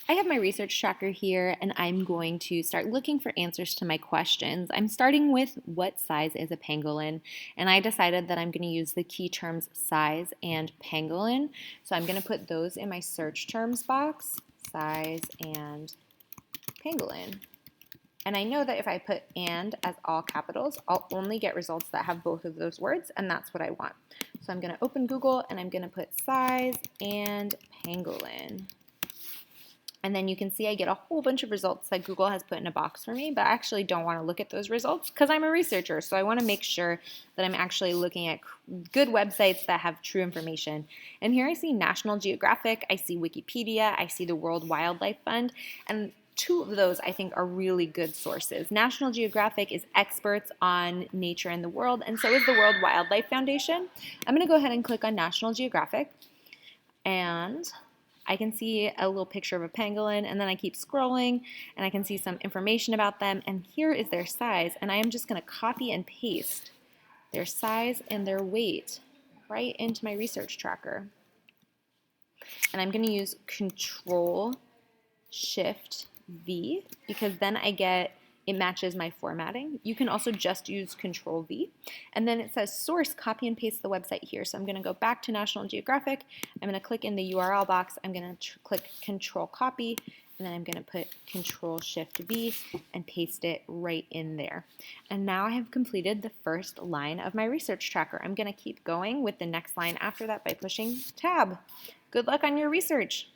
I have my research tracker here and I'm going to start looking for answers to my questions. I'm starting with what size is a pangolin, and I decided that I'm going to use the key terms size and pangolin. So I'm going to put those in my search terms box, size and pangolin. And I know that if I put and as all capitals, I'll only get results that have both of those words, and that's what I want. So I'm going to open Google and I'm going to put size and pangolin. And then you can see I get a whole bunch of results that Google has put in a box for me, but I actually don't want to look at those results because I'm a researcher. So I want to make sure that I'm actually looking at good websites that have true information. And here I see National Geographic, I see Wikipedia, I see the World Wildlife Fund, and two of those I think are really good sources. National Geographic is experts on nature and the world, and so is the World Wildlife Foundation. I'm going to go ahead and click on National Geographic, and I can see a little picture of a pangolin, and then I keep scrolling and I can see some information about them, and here is their size, and I am just going to copy and paste their size and their weight right into my research tracker. And I'm going to use Control Shift V because then it matches my formatting. You can also just use Control V. And then it says source, copy and paste the website here. So I'm going to go back to National Geographic. I'm going to click in the URL box. I'm going to click Control Copy, and then I'm going to put Control Shift V and paste it right in there. And now I have completed the first line of my research tracker. I'm going to keep going with the next line after that by pushing Tab. Good luck on your research.